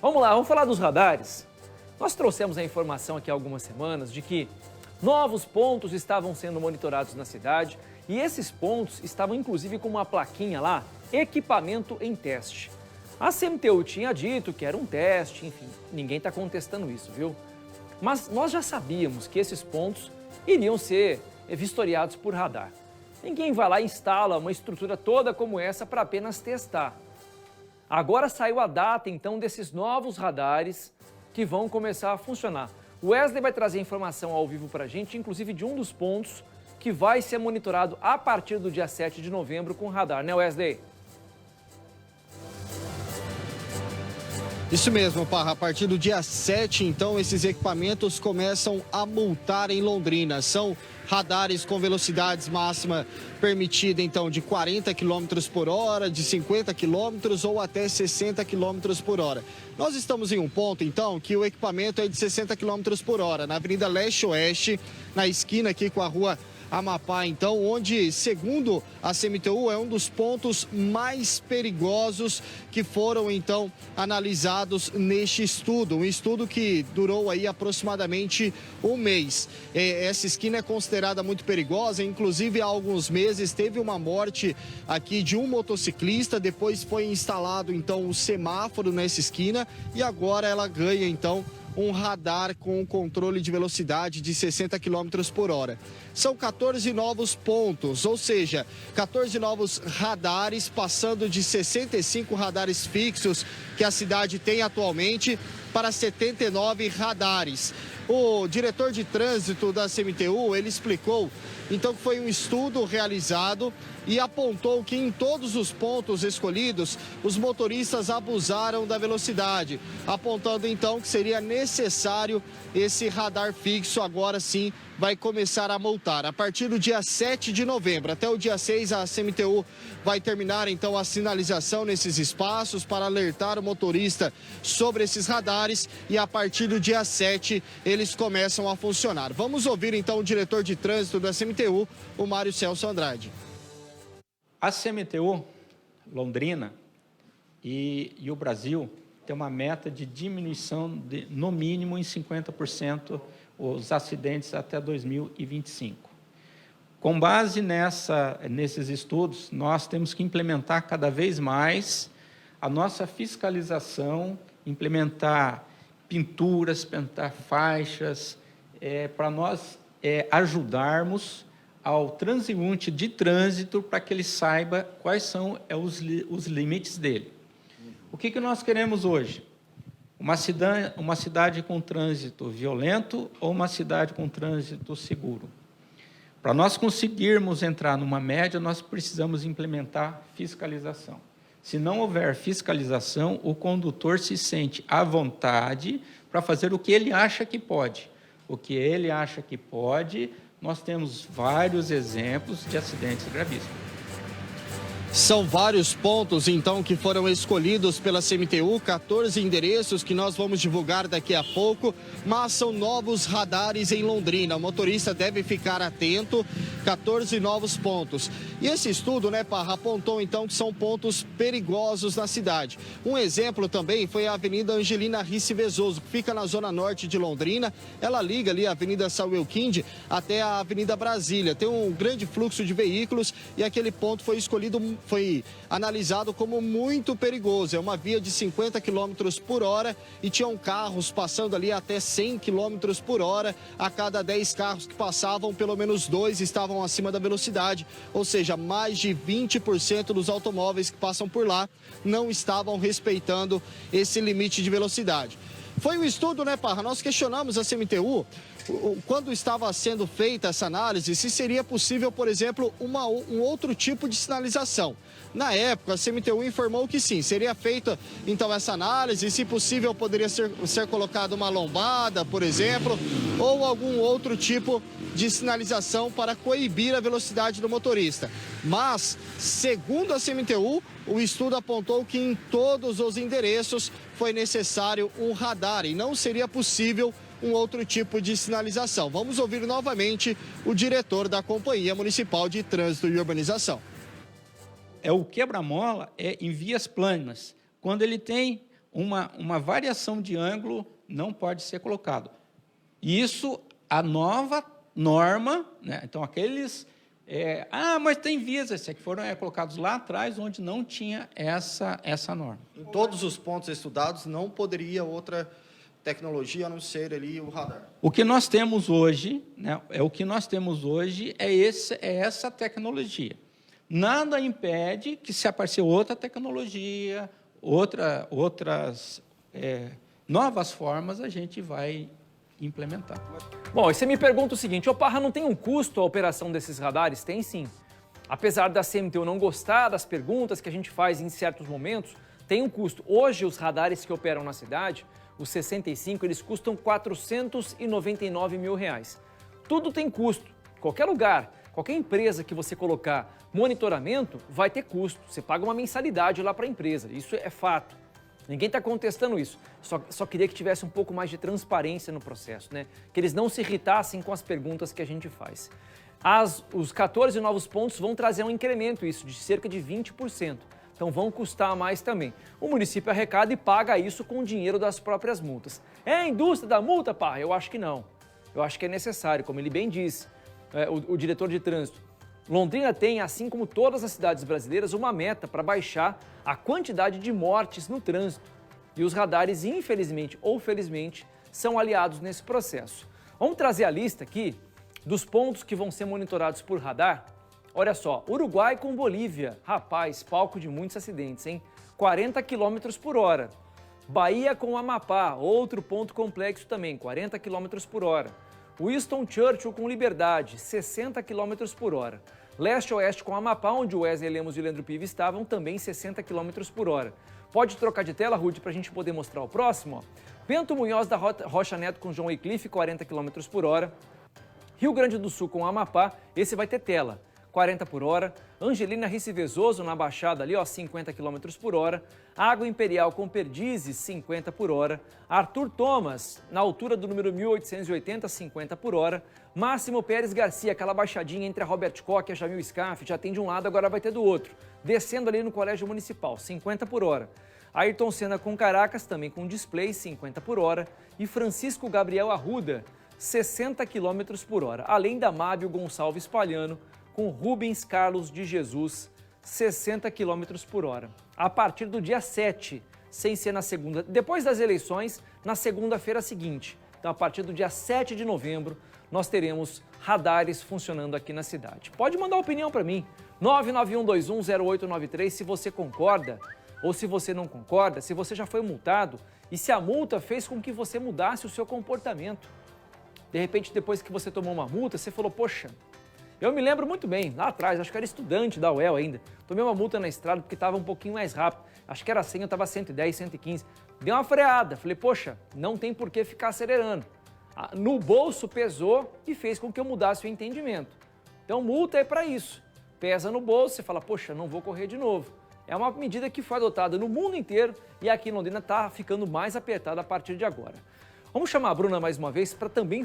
Vamos lá, vamos falar dos radares. Nós trouxemos a informação aqui há algumas semanas de que novos pontos estavam sendo monitorados na cidade e esses pontos estavam inclusive com uma plaquinha lá, equipamento em teste. A CMTU tinha dito que era um teste, enfim, ninguém está contestando isso, viu? Mas nós já sabíamos que esses pontos iriam ser vistoriados por radar. Ninguém vai lá e instala uma estrutura toda como essa para apenas testar. Agora saiu a data, então, desses novos radares que vão começar a funcionar. O Wesley vai trazer informação ao vivo para a gente, inclusive de um dos pontos que vai ser monitorado a partir do dia 7 de novembro com radar, né, Wesley? Isso mesmo, Parra. A partir do dia 7, então, esses equipamentos começam a multar em Londrina. São radares com velocidades máxima permitida, então, de 40 km por hora, de 50 km ou até 60 km por hora. Nós estamos em um ponto, então, que o equipamento é de 60 km por hora, na Avenida Leste-Oeste, na esquina aqui com a Rua Amapá, então, onde, segundo a CMTU, é um dos pontos mais perigosos que foram, então, analisados neste estudo. Um estudo que durou aí aproximadamente um mês. Essa esquina é considerada muito perigosa, inclusive há alguns meses teve uma morte aqui de um motociclista, depois foi instalado, então, o semáforo nessa esquina e agora ela ganha, então, um radar com controle de velocidade de 60 km por hora. São 14 novos pontos, ou seja, 14 novos radares, passando de 65 radares fixos que a cidade tem atualmente para 79 radares. O diretor de trânsito da CMTU, ele explicou, então, que foi um estudo realizado e apontou que em todos os pontos escolhidos, os motoristas abusaram da velocidade, apontando então que seria necessário esse radar fixo. Agora sim vai começar a multar. A partir do dia 7 de novembro até o dia 6, a CMTU vai terminar então a sinalização nesses espaços para alertar o motorista sobre esses radares e a partir do dia 7 eles começam a funcionar. Vamos ouvir então o diretor de trânsito da CMTU, o Mário Celso Andrade. A CMTU Londrina e o Brasil tem uma meta de diminuição de, no mínimo, em 50% os acidentes até 2025. Com base nesses estudos, nós temos que implementar cada vez mais a nossa fiscalização, implementar pinturas, pintar faixas, para nós ajudarmos ao transeunte de trânsito para que ele saiba quais são os limites dele. O que nós queremos hoje? Uma cidade com trânsito violento ou uma cidade com trânsito seguro? Para nós conseguirmos entrar numa média, nós precisamos implementar fiscalização. Se não houver fiscalização, o condutor se sente à vontade para fazer o que ele acha que pode. O que ele acha que pode, nós temos vários exemplos de acidentes gravíssimos. São vários pontos, então, que foram escolhidos pela CMTU, 14 endereços que nós vamos divulgar daqui a pouco, mas são novos radares em Londrina. O motorista deve ficar atento, 14 novos pontos. E esse estudo, né, Parra, apontou, então, que são pontos perigosos na cidade. Um exemplo também foi a Avenida Angelina Ricci Vezoso, que fica na zona norte de Londrina. Ela liga ali a Avenida Samuel Kind até a Avenida Brasília. Tem um grande fluxo de veículos e aquele ponto foi analisado como muito perigoso. É uma via de 50 km por hora e tinham carros passando ali até 100 km por hora. A cada 10 carros que passavam, pelo menos 2 estavam acima da velocidade, ou seja, mais de 20% dos automóveis que passam por lá não estavam respeitando esse limite de velocidade. Foi um estudo, né, Parra? Nós questionamos a CMTU quando estava sendo feita essa análise, se seria possível, por exemplo, um outro tipo de sinalização. Na época, a CMTU informou que sim, seria feita então essa análise, e se possível poderia ser colocada uma lombada, por exemplo, ou algum outro tipo de sinalização para coibir a velocidade do motorista. Mas, segundo a CMTU, o estudo apontou que em todos os endereços foi necessário um radar e não seria possível um outro tipo de sinalização. Vamos ouvir novamente o diretor da Companhia Municipal de Trânsito e Urbanização. O quebra-mola em vias planas. Quando ele tem uma variação de ângulo não pode ser colocado. Isso, a nova norma, né? Então, aqueles... mas tem vias, esses que foram colocados lá atrás, onde não tinha essa norma. Em todos os pontos estudados, não poderia outra tecnologia a não ser ali o radar. O que nós temos hoje, né, é essa tecnologia. Nada impede que, se aparecer outra tecnologia, outras novas formas, a gente vai implementar. Bom, e você me pergunta o seguinte, Parra, não tem um custo a operação desses radares? Tem sim. Apesar da CMTU não gostar das perguntas que a gente faz em certos momentos, tem um custo. Hoje, os radares que operam na cidade, os 65, eles custam R$ 499 mil. Tudo tem custo. Qualquer lugar, qualquer empresa que você colocar monitoramento, vai ter custo. Você paga uma mensalidade lá para a empresa. Isso é fato. Ninguém está contestando isso. Só queria que tivesse um pouco mais de transparência no processo, né? Que eles não se irritassem com as perguntas que a gente faz. Os 14 novos pontos vão trazer um incremento, isso, de cerca de 20%. Então vão custar mais também. O município arrecada e paga isso com o dinheiro das próprias multas. É a indústria da multa, Parra? Eu acho que não. Eu acho que é necessário, como ele bem disse, o diretor de trânsito. Londrina tem, assim como todas as cidades brasileiras, uma meta para baixar a quantidade de mortes no trânsito. E os radares, infelizmente ou felizmente, são aliados nesse processo. Vamos trazer a lista aqui dos pontos que vão ser monitorados por radar. Olha só, Uruguai com Bolívia. Rapaz, palco de muitos acidentes, hein? 40 km por hora. Bahia com Amapá, outro ponto complexo também, 40 km por hora. Winston Churchill com Liberdade, 60 km por hora. Leste-Oeste com Amapá, onde o Wesley Lemos e o Leandro Pive estavam, também 60 km por hora. Pode trocar de tela, Ruth, para a gente poder mostrar o próximo? Ó. Bento Munhoz da Rocha Neto com João Wycliffe, 40 km por hora. Rio Grande do Sul com Amapá, esse vai ter tela, 40 por hora. Angelina Riccivezoso na Baixada ali, ó, 50 km por hora. Água Imperial com Perdizes, 50 por hora. Arthur Thomas, na altura do número 1880, 50 por hora. Máximo Pérez Garcia, aquela baixadinha entre a Robert Koch e a Jamil Scaff, já tem de um lado, agora vai ter do outro. Descendo ali no Colégio Municipal, 50 por hora. Ayrton Senna com Caracas, também com display, 50 por hora. E Francisco Gabriel Arruda, 60 km por hora. Além da Mábio Gonçalves Palhano, com Rubens Carlos de Jesus, 60 km por hora. A partir do dia 7, sem ser na segunda, depois das eleições, na segunda-feira seguinte. Então, a partir do dia 7 de novembro, nós teremos radares funcionando aqui na cidade. Pode mandar opinião para mim, 991210893, se você concorda ou se você não concorda, se você já foi multado e se a multa fez com que você mudasse o seu comportamento. De repente, depois que você tomou uma multa, você falou, poxa, eu me lembro muito bem, lá atrás, acho que era estudante da UEL ainda, tomei uma multa na estrada porque estava um pouquinho mais rápido, acho que era 100, eu estava 110, 115, dei uma freada, falei, poxa, não tem por que ficar acelerando. No bolso pesou e fez com que eu mudasse o entendimento. Então, multa é para isso, pesa no bolso, você fala, poxa, não vou correr de novo. É uma medida que foi adotada no mundo inteiro e aqui em Londrina está ficando mais apertada a partir de agora. Vamos chamar a Bruna mais uma vez para também